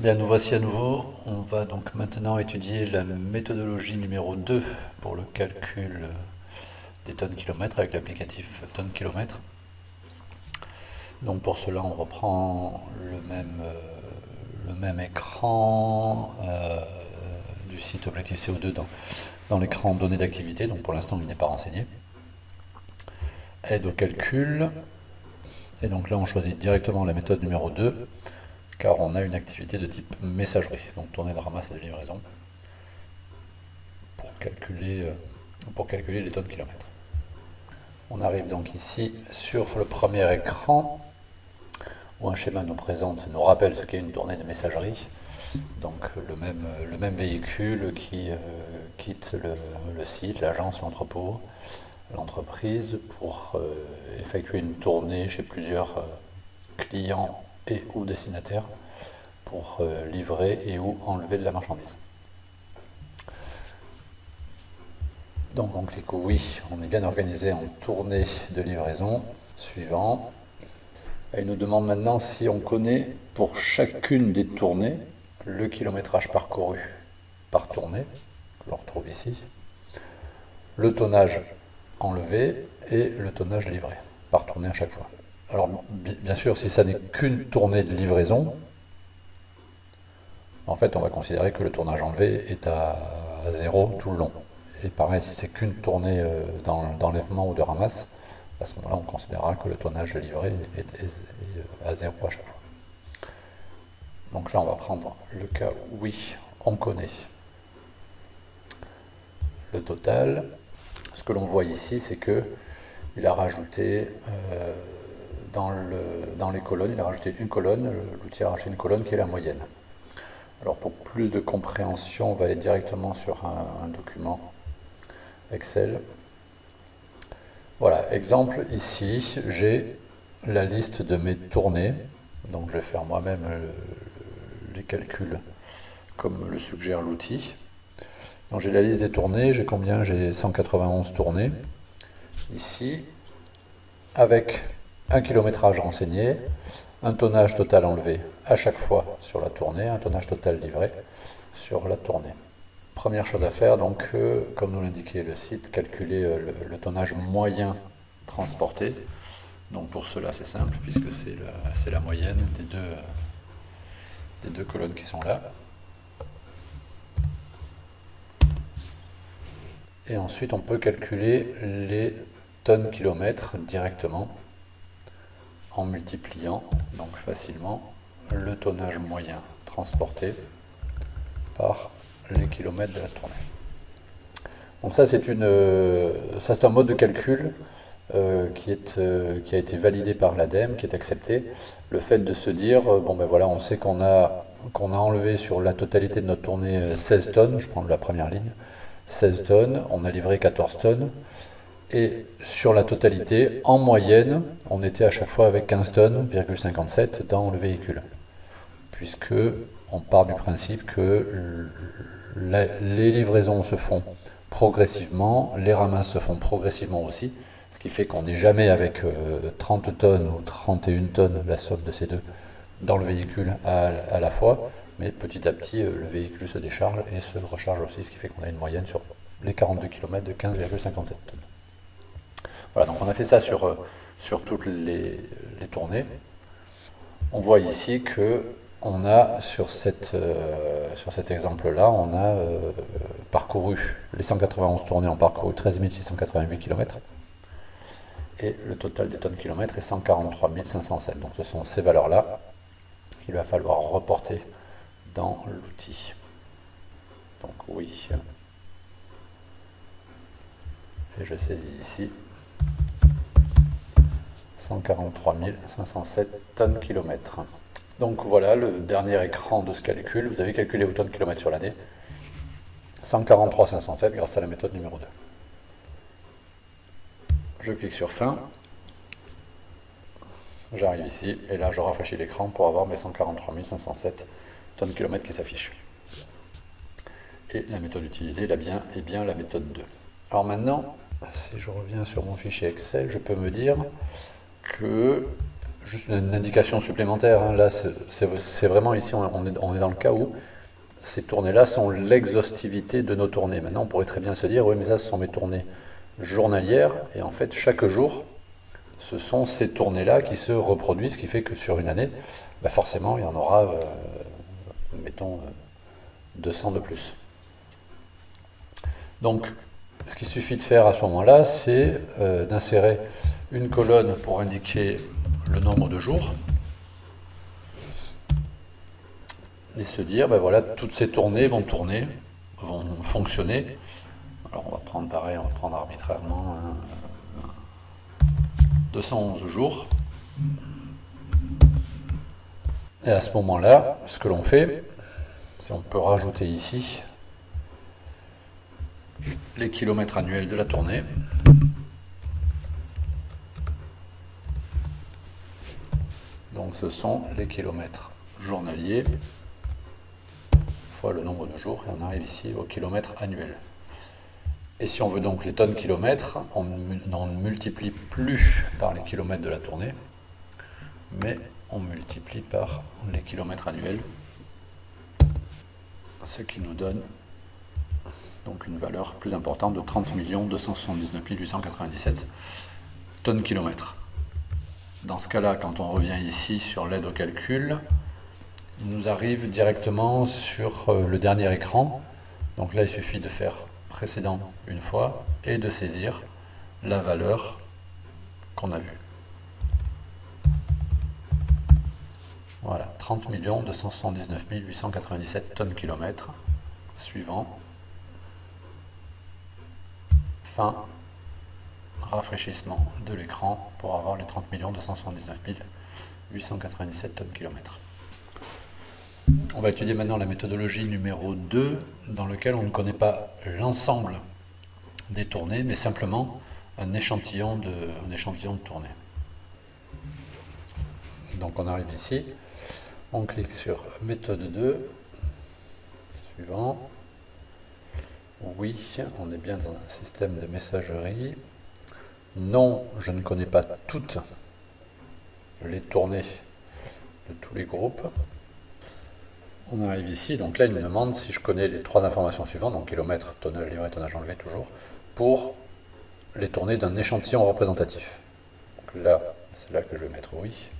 Bien, nous voici à nouveau. On va donc maintenant étudier la méthodologie numéro 2 pour le calcul des tonnes kilomètres avec l'applicatif tonnes kilomètres. Donc pour cela, on reprend le même écran du site Objectif CO2 dans l'écran données d'activité. Donc pour l'instant, il n'est pas renseigné. Aide au calcul. Et donc là, on choisit directement la méthode numéro 2 car on a une activité de type messagerie, donc tournée de ramasse et de livraison, pour calculer les tonnes kilomètres. On arrive donc ici sur le premier écran, où un schéma nous rappelle ce qu'est une tournée de messagerie, donc le même véhicule qui quitte le site, l'agence, l'entrepôt, l'entreprise, pour effectuer une tournée chez plusieurs clients et ou destinataires pour livrer et ou enlever de la marchandise. Donc on clique oui, on est bien organisé en tournée de livraison. Suivant. Et il nous demande maintenant si on connaît pour chacune des tournées le kilométrage parcouru par tournée, que l'on retrouve ici, le tonnage enlevé et le tonnage livré, par tournée à chaque fois. Alors bien sûr, si ça n'est qu'une tournée de livraison, en fait on va considérer que le tournage enlevé est à 0 tout le long. Et pareil, si c'est qu'une tournée d'enlèvement ou de ramasse, à ce moment-là on considérera que le tonnage livré est à 0 à chaque fois. Donc là on va prendre le cas où oui, on connaît le total. Ce que l'on voit ici, c'est que il a rajouté dans les colonnes, il a rajouté une colonne, l'outil a rajouté une colonne qui est la moyenne. Alors pour plus de compréhension, on va aller directement sur un document Excel. Voilà, exemple ici, j'ai la liste de mes tournées, donc je vais faire moi-même les calculs comme le suggère l'outil. Donc j'ai la liste des tournées, j'ai combien? J'ai 191 tournées. Ici, avec un kilométrage renseigné, un tonnage total enlevé à chaque fois sur la tournée, un tonnage total livré sur la tournée. Première chose à faire, donc, comme nous l'indiquait le site, calculer le tonnage moyen transporté. Donc pour cela, c'est simple, puisque c'est la moyenne des deux colonnes qui sont là. Et ensuite, on peut calculer les tonnes kilomètres directement en multipliant donc facilement le tonnage moyen transporté par les kilomètres de la tournée. Donc ça c'est un mode de calcul qui a été validé par l'ADEME, qui est accepté. Le fait de se dire, bon ben voilà, on sait qu'on a enlevé sur la totalité de notre tournée 16 tonnes, je prends la première ligne, 16 tonnes, on a livré 14 tonnes, et sur la totalité, en moyenne, on était à chaque fois avec 15 tonnes,57 dans le véhicule, puisque on part du principe que les livraisons se font progressivement, les ramasses se font progressivement aussi, ce qui fait qu'on n'est jamais avec 30 tonnes ou 31 tonnes, la somme de ces deux, dans le véhicule à la fois, mais petit à petit, le véhicule se décharge et se recharge aussi, ce qui fait qu'on a une moyenne sur les 42 km de 15,57 tonnes. Voilà, donc on a fait ça sur toutes les tournées. On voit ici que on a sur cet exemple-là, on a parcouru, les 191 tournées ont parcouru 13 688 km. Et le total des tonnes kilomètres est 143 507. Donc ce sont ces valeurs-là qu'il va falloir reporter dans l'outil. Donc oui. Et je saisis ici 143 507 tonnes kilomètres. Donc voilà le dernier écran de ce calcul. Vous avez calculé vos tonnes kilomètres sur l'année. 143 507 grâce à la méthode numéro 2. Je clique sur fin. J'arrive ici et là je rafraîchis l'écran pour avoir mes 143 507 tonnes kilomètres qui s'affichent. Et la méthode utilisée est bien la méthode 2. Alors maintenant, si je reviens sur mon fichier Excel, je peux me dire que juste une indication supplémentaire, hein. Là, c'est vraiment ici, on est dans le cas où ces tournées-là sont l'exhaustivité de nos tournées. Maintenant, on pourrait très bien se dire, oui, mais ça, ce sont mes tournées journalières, et en fait, chaque jour, ce sont ces tournées-là qui se reproduisent, ce qui fait que sur une année, bah forcément, il y en aura, mettons, 200 de plus. Donc, ce qu'il suffit de faire à ce moment-là, c'est d'insérer une colonne pour indiquer le nombre de jours, et se dire, ben voilà, toutes ces tournées vont tourner, vont fonctionner. Alors on va prendre pareil, on va prendre arbitrairement 211 jours. Et à ce moment-là, ce que l'on fait, c'est on peut rajouter ici les kilomètres annuels de la tournée. Donc ce sont les kilomètres journaliers fois le nombre de jours, et on arrive ici au kilomètre annuel. Et si on veut donc les tonnes kilomètres, on ne multiplie plus par les kilomètres de la tournée, mais on multiplie par les kilomètres annuels, ce qui nous donne donc une valeur plus importante de 30 279 897 tonnes kilomètres. Dans ce cas-là, quand on revient ici sur l'aide au calcul, il nous arrive directement sur le dernier écran. Donc là, il suffit de faire précédent une fois et de saisir la valeur qu'on a vue. Voilà, 30 279 897 tonnes kilomètres. Suivant. Fin. Rafraîchissement de l'écran pour avoir les 30 279 897 tonnes kilomètres. On va étudier maintenant la méthodologie numéro 2, dans laquelle on ne connaît pas l'ensemble des tournées, mais simplement un échantillon de tournées. Donc on arrive ici, on clique sur méthode 2, suivant. Oui, on est bien dans un système de messagerie. Non, je ne connais pas toutes les tournées de tous les groupes. On arrive ici, donc là il me demande si je connais les trois informations suivantes, donc kilomètre, tonnage livré, tonnage enlevé toujours, pour les tournées d'un échantillon représentatif. Donc là, c'est là que je vais mettre oui.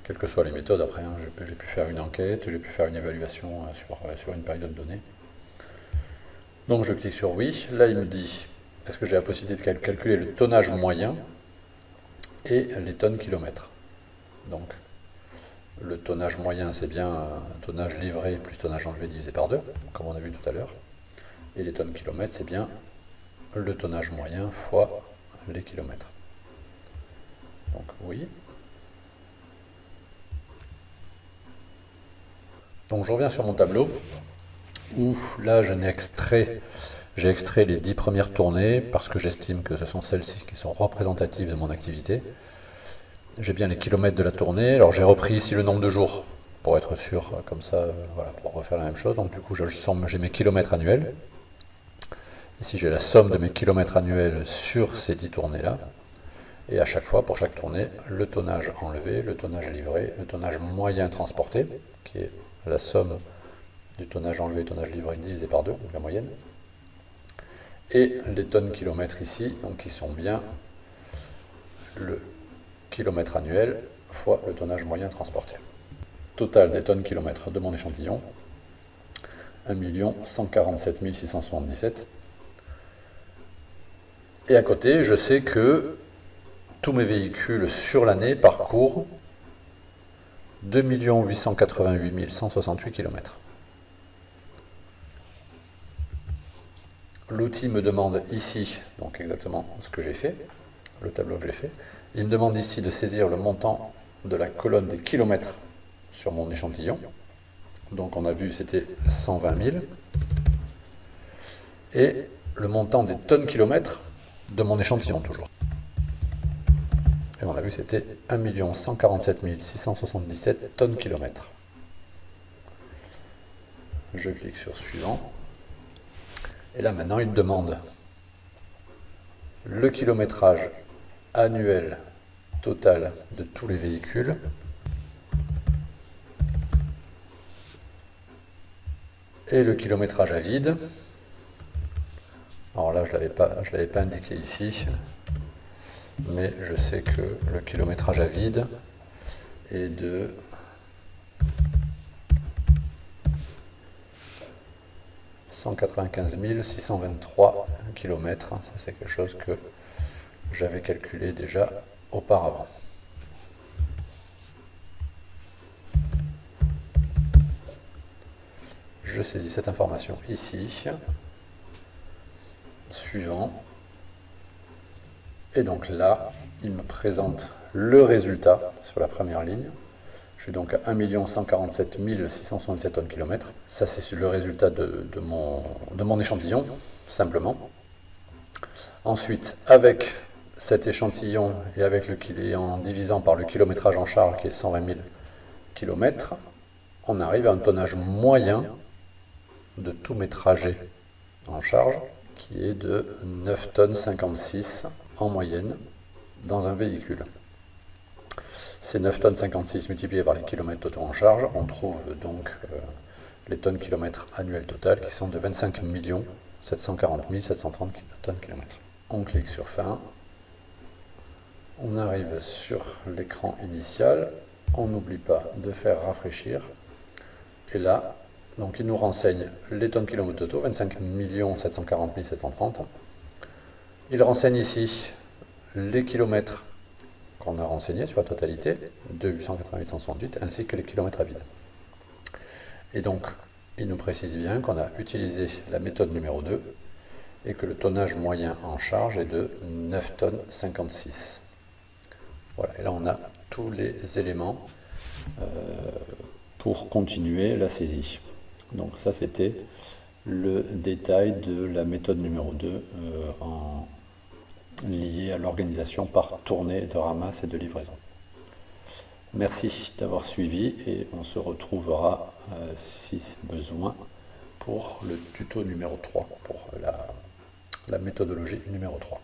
Quelles que soient les méthodes, après, hein, j'ai pu faire une enquête, j'ai pu faire une évaluation sur une période donnée. Donc je clique sur oui, là il me dit, est-ce que j'ai la possibilité de calculer le tonnage moyen et les tonnes kilomètres. Donc, le tonnage moyen, c'est bien un tonnage livré plus tonnage enlevé divisé par 2, comme on a vu tout à l'heure. Et les tonnes kilomètres, c'est bien le tonnage moyen fois les kilomètres. Donc oui. Donc je reviens sur mon tableau, où là j'ai extrait les 10 premières tournées, parce que j'estime que ce sont celles-ci qui sont représentatives de mon activité. J'ai bien les kilomètres de la tournée. Alors j'ai repris ici le nombre de jours pour être sûr, comme ça, voilà, pour refaire la même chose. Donc du coup, j'ai mes kilomètres annuels. Ici, j'ai la somme de mes kilomètres annuels sur ces 10 tournées-là. Et à chaque fois, pour chaque tournée, le tonnage enlevé, le tonnage livré, le tonnage moyen transporté, qui est la somme du tonnage enlevé et tonnage livré divisé par 2, donc la moyenne. Et les tonnes kilomètres ici, donc qui sont bien le kilomètre annuel fois le tonnage moyen transporté. Total des tonnes kilomètres de mon échantillon, 1 147 677. Et à côté, je sais que tous mes véhicules sur l'année parcourent 2 888 168 km. L'outil me demande ici, donc exactement ce que j'ai fait, le tableau que j'ai fait. Il me demande ici de saisir le montant de la colonne des kilomètres sur mon échantillon. Donc on a vu c'était 120 000. Et le montant des tonnes kilomètres de mon échantillon toujours. Et on a vu c'était 1 147 677 tonnes kilomètres. Je clique sur suivant. Et là maintenant il demande le kilométrage annuel total de tous les véhicules. Et le kilométrage à vide. Alors là, je ne l'avais pas indiqué ici, mais je sais que le kilométrage à vide est de 195 623 km. Ça, c'est quelque chose que j'avais calculé déjà auparavant. Je saisis cette information ici. Suivant. Et donc là, il me présente le résultat sur la première ligne. Je suis donc à 1 147 667 tonnes kilomètres. Ça, c'est le résultat de mon échantillon, simplement. Ensuite, avec cet échantillon et en divisant par le kilométrage en charge, qui est 120 000 km, on arrive à un tonnage moyen de tous mes trajets en charge, qui est de 9 tonnes 56 en moyenne dans un véhicule. Ces 9 tonnes 56 multipliées par les kilomètres totaux en charge, on trouve donc les tonnes kilomètres annuelles totales qui sont de 25 740 730 tonnes kilomètres. On clique sur fin. On arrive sur l'écran initial. On n'oublie pas de faire rafraîchir. Et là, donc il nous renseigne les tonnes kilomètres totaux, 25 740 730. Il renseigne ici les kilomètres qu'on a renseignés sur la totalité, de 888 168, ainsi que les kilomètres à vide. Et donc, il nous précise bien qu'on a utilisé la méthode numéro 2 et que le tonnage moyen en charge est de 9 tonnes 56. Voilà, et là on a tous les éléments pour continuer la saisie. Donc ça, c'était le détail de la méthode numéro 2 liée à l'organisation par tournée de ramasse et de livraison. Merci d'avoir suivi et on se retrouvera, si besoin, pour le tuto numéro 3, pour la méthodologie numéro 3.